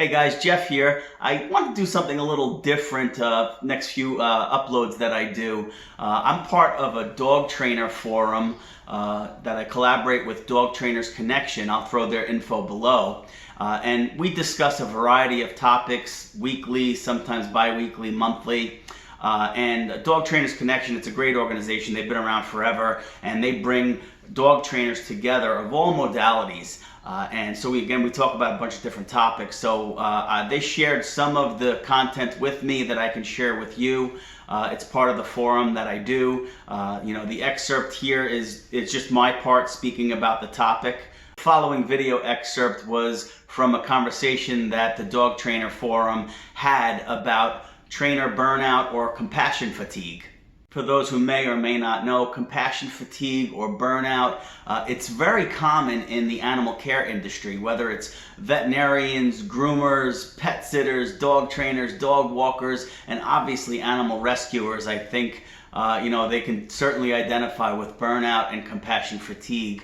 Hey guys, Jeff here. I want to do something a little different next few uploads that I do. I'm part of a dog trainer forum that I collaborate with Dog Trainers Connection. I'll throw their info below. And we discuss a variety of topics weekly, sometimes bi-weekly, monthly. And Dog Trainers Connection, it's a great organization. They've been around forever, and they bring dog trainers together of all modalities. And so we talk about a bunch of different topics. So they shared some of the content with me that I can share with you. It's part of the forum that I do. The excerpt here it's just my part speaking about the topic. The following video excerpt was from a conversation that the Dog Trainer Forum had about trainer burnout or compassion fatigue. For those who may or may not know, compassion fatigue or burnout, it's very common in the animal care industry, whether it's veterinarians, groomers, pet sitters, dog trainers, dog walkers, and obviously animal rescuers. I think they can certainly identify with burnout and compassion fatigue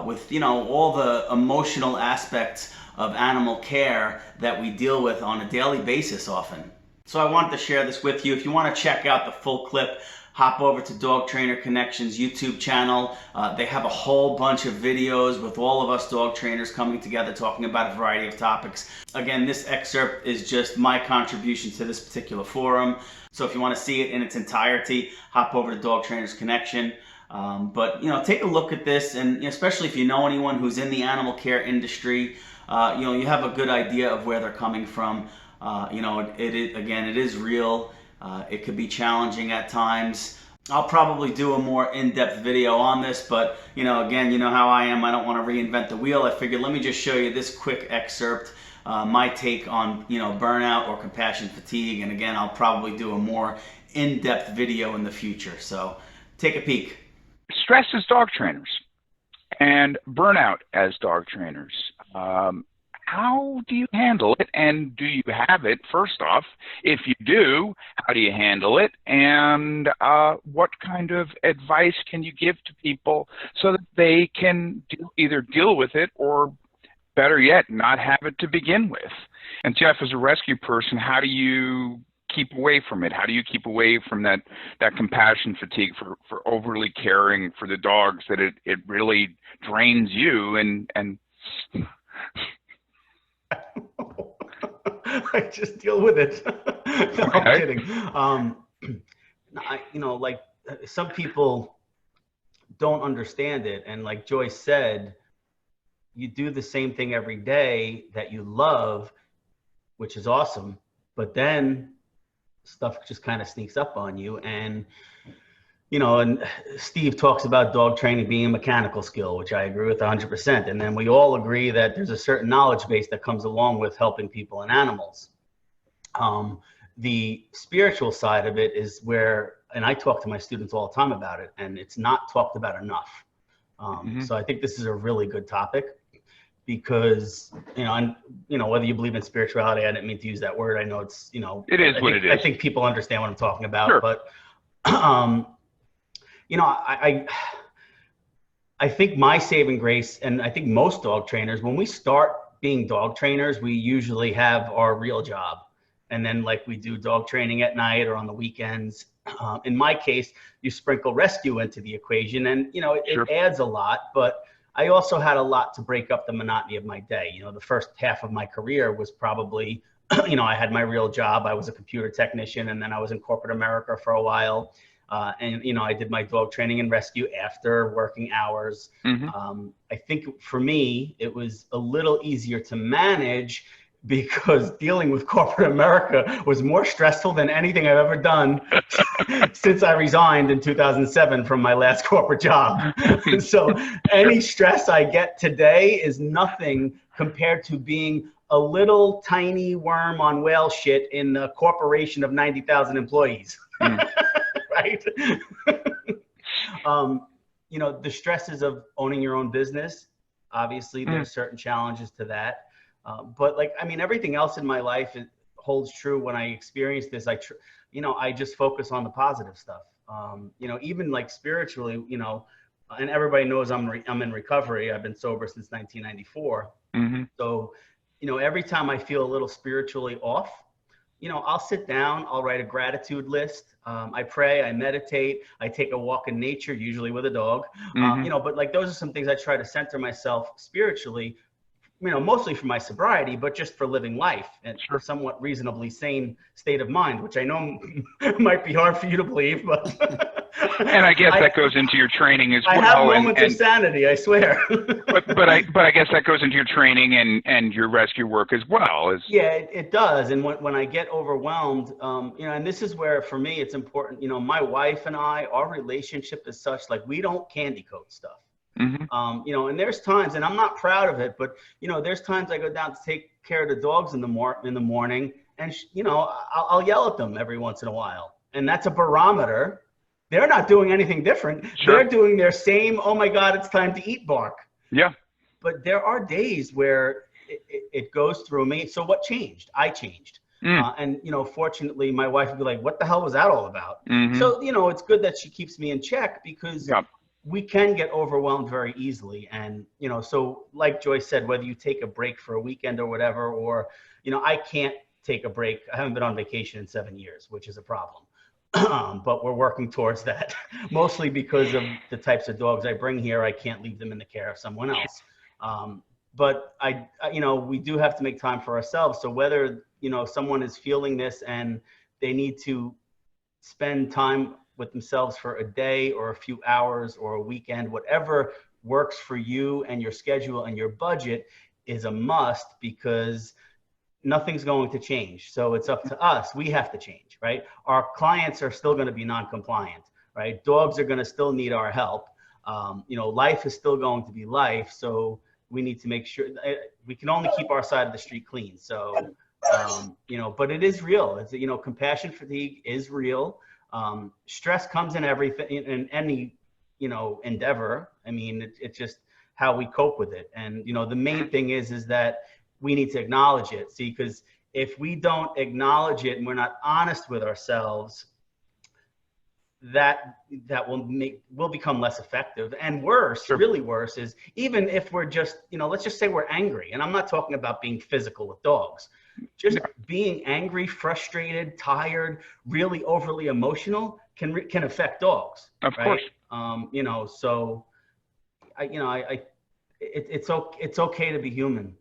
with all the emotional aspects of animal care that we deal with on a daily basis often. So I wanted to share this with you. If you want to check out the full clip, hop over to Dog Trainer Connection's YouTube channel. They have a whole bunch of videos with all of us dog trainers coming together talking about a variety of topics. Again, this excerpt is just my contribution to this particular forum. So if you want to see it in its entirety, hop over to Dog Trainers Connection. But take a look at this, and especially if you know anyone who's in the animal care industry, you have a good idea of where they're coming from. It is real. It could be challenging at times. I'll probably do a more in-depth video on this, but again, you know how I am. I don't want to reinvent the wheel. I figured let me just show you this quick excerpt, my take on burnout or compassion fatigue. And again, I'll probably do a more in-depth video in the future. So take a peek. Stress as dog trainers and burnout as dog trainers. How do you handle it, and do you have it? First off, if you do, how do you handle it, and what kind of advice can you give to people so that they can either deal with it or, better yet, not have it to begin with? And Jeff, as a rescue person, how do you keep away from it? How do you keep away from that compassion fatigue for overly caring for the dogs, that it really drains you and I just deal with it. No, Okay. I'm kidding. Some people don't understand it, and like Joyce said, you do the same thing every day that you love, which is awesome, but then stuff just kind of sneaks up on you. And and Steve talks about dog training being a mechanical skill, which I agree with 100%. And then we all agree that there's a certain knowledge base that comes along with helping people and animals. The spiritual side of it is where, and I talk to my students all the time about it, and it's not talked about enough. So I think this is a really good topic because, whether you believe in spirituality, I didn't mean to use that word. I know it's, It is what it is. I think people understand what I'm talking about, Sure. but, I think my saving grace, and I think most dog trainers, when we start being dog trainers, we usually have our real job. And then we do dog training at night or on the weekends. In my case, you sprinkle rescue into the equation, and, Sure. it adds a lot, but I also had a lot to break up the monotony of my day. The first half of my career was probably, I had my real job. I was a computer technician, and then I was in corporate America for a while. I did my dog training and rescue after working hours. I think for me, it was a little easier to manage because dealing with corporate America was more stressful than anything I've ever done since I resigned in 2007 from my last corporate job. So any stress I get today is nothing compared to being a little tiny worm on whale shit in a corporation of 90,000 employees. Right? The stresses of owning your own business, obviously there's certain challenges to that. But everything else in my life, it holds true. When I experience this, I just focus on the positive stuff. Even spiritually, and everybody knows I'm in recovery. I've been sober since 1994. So every time I feel a little spiritually off, I'll sit down, I'll write a gratitude list. I pray, I meditate, I take a walk in nature, usually with a dog. Hmm. But like those are some things I try to center myself spiritually, mostly for my sobriety, but just for living life and a Sure. somewhat reasonably sane state of mind, which I know might be hard for you to believe, but And I guess I, that goes into your training as I have well. moments of sanity, I swear. But I guess that goes into your training and your rescue work as well. As Yeah, it does. And when I get overwhelmed, and this is where for me it's important, my wife and I, our relationship is such like we don't candy coat stuff. hmm And there's times, and I'm not proud of it, but there's times I go down to take care of the dogs in the morning, and I'll yell at them every once in a while, and that's a barometer. They're not doing anything different. Sure. They're doing their same, oh my God, it's time to eat bark. Yeah. But there are days where it goes through me. So what changed? I changed. Mm. And fortunately, my wife would be like, what the hell was that all about? hmm So, it's good that she keeps me in check because Yeah. we can get overwhelmed very easily. And, so like Joyce said, whether you take a break for a weekend or whatever, or, I can't take a break. I haven't been on vacation in 7 years, which is a problem. But we're working towards that, mostly because of the types of dogs I bring here. I can't leave them in the care of someone else. But we do have to make time for ourselves. So whether, someone is feeling this and they need to spend time with themselves for a day or a few hours or a weekend, whatever works for you and your schedule and your budget is a must, because nothing's going to change. So it's up to us. We have to change, right? Our clients are still going to be non-compliant, right? Dogs are going to still need our help. Life is still going to be life. So we need to make sure we can only keep our side of the street clean. So, but it is real. It's, compassion fatigue is real. Stress comes in everything, in any, endeavor. I mean, it's just how we cope with it. And, the main thing is that we need to acknowledge it. See, because if we don't acknowledge it and we're not honest with ourselves, that will become less effective. And worse, Sure. really worse, is even if we're just, let's just say we're angry. And I'm not talking about being physical with dogs. Just being angry, frustrated, tired, really overly emotional can affect dogs. Of right? course. So it's okay to be human.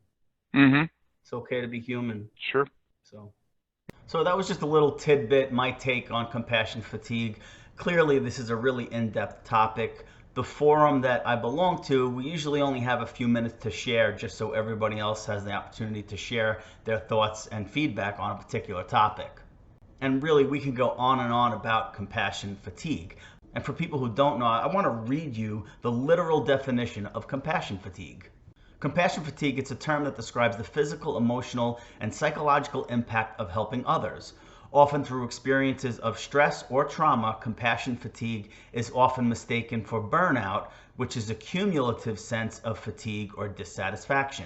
hmm It's okay to be human. Sure. So that was just a little tidbit, my take on compassion fatigue. Clearly, this is a really in-depth topic. The forum that I belong to, we usually only have a few minutes to share, just so everybody else has the opportunity to share their thoughts and feedback on a particular topic. And really, we can go on and on about compassion fatigue. And for people who don't know, I want to read you the literal definition of compassion fatigue. Compassion fatigue, it's a term that describes the physical, emotional, and psychological impact of helping others. Often through experiences of stress or trauma, compassion fatigue is often mistaken for burnout, which is a cumulative sense of fatigue or dissatisfaction.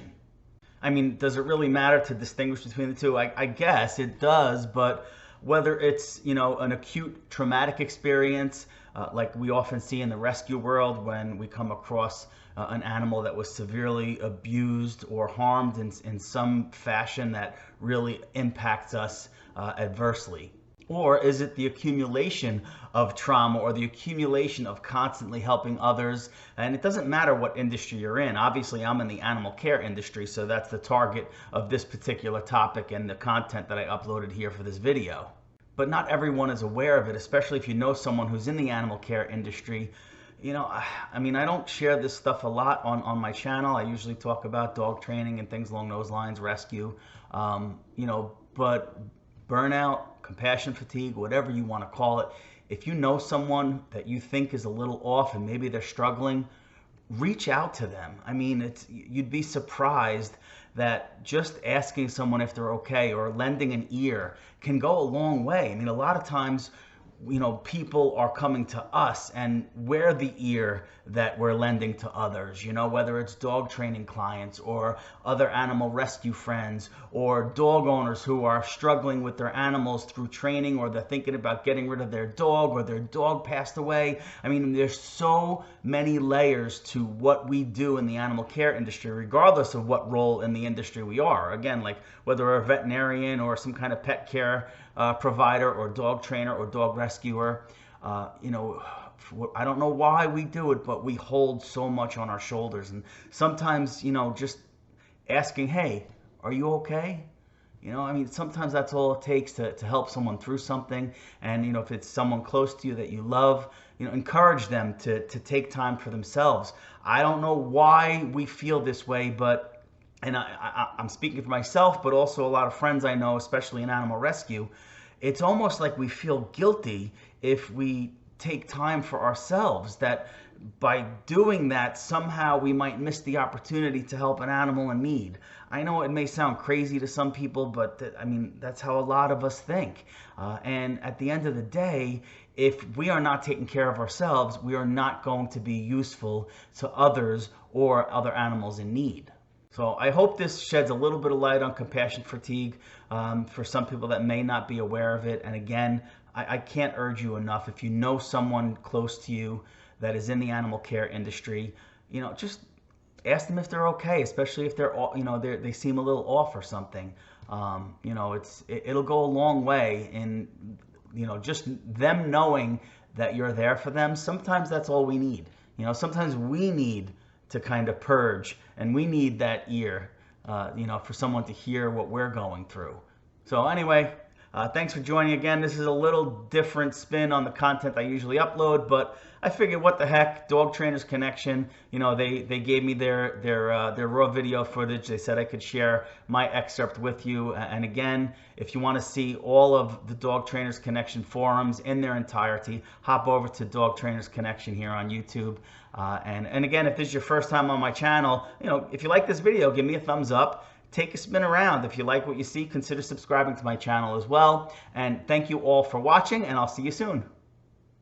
I mean, does it really matter to distinguish between the two? I guess it does, but whether it's, an acute traumatic experience, like we often see in the rescue world when we come across an animal that was severely abused or harmed in some fashion that really impacts us adversely? Or is it the accumulation of trauma or the accumulation of constantly helping others? And it doesn't matter what industry you're in. Obviously, I'm in the animal care industry, so that's the target of this particular topic and the content that I uploaded here for this video. But not everyone is aware of it, especially if you know someone who's in the animal care industry. I mean, I don't share this stuff a lot on my channel. I usually talk about dog training and things along those lines, rescue, but burnout, compassion fatigue, whatever you want to call it, if you know someone that you think is a little off and maybe they're struggling, reach out to them. I mean, you'd be surprised that just asking someone if they're okay or lending an ear can go a long way. I mean, a lot of times people are coming to us and we're the ear that we're lending to others, whether it's dog training clients or other animal rescue friends or dog owners who are struggling with their animals through training, or they're thinking about getting rid of their dog, or their dog passed away. I mean, there's so many layers to what we do in the animal care industry, regardless of what role in the industry we are. Again, like whether we're a veterinarian or some kind of pet care provider or dog trainer or dog rescuer. I don't know why we do it, but we hold so much on our shoulders. And sometimes, just asking, hey, are you okay? Sometimes that's all it takes to help someone through something. And, if it's someone close to you that you love, encourage them to take time for themselves. I don't know why we feel this way, but I'm speaking for myself, but also a lot of friends I know, especially in animal rescue, it's almost like we feel guilty if we take time for ourselves, that by doing that, somehow we might miss the opportunity to help an animal in need. I know it may sound crazy to some people, but that's how a lot of us think. And at the end of the day, if we are not taking care of ourselves, we are not going to be useful to others or other animals in need. So I hope this sheds a little bit of light on compassion fatigue for some people that may not be aware of it. And again, I can't urge you enough. If you know someone close to you that is in the animal care industry, just ask them if they're okay, especially if they seem a little off or something. It'll go a long way in just them knowing that you're there for them. Sometimes that's all we need. Sometimes we need to kind of purge, and we need that ear, for someone to hear what we're going through. So anyway, thanks for joining again. This is a little different spin on the content I usually upload, but I figured, what the heck, Dog Trainers Connection, they gave me their raw video footage. They said I could share my excerpt with you. And again, if you want to see all of the Dog Trainers Connection forums in their entirety, hop over to Dog Trainers Connection here on YouTube. And again, if this is your first time on my channel, if you like this video, give me a thumbs up. Take a spin around. If you like what you see, consider subscribing to my channel as well. And thank you all for watching, and I'll see you soon.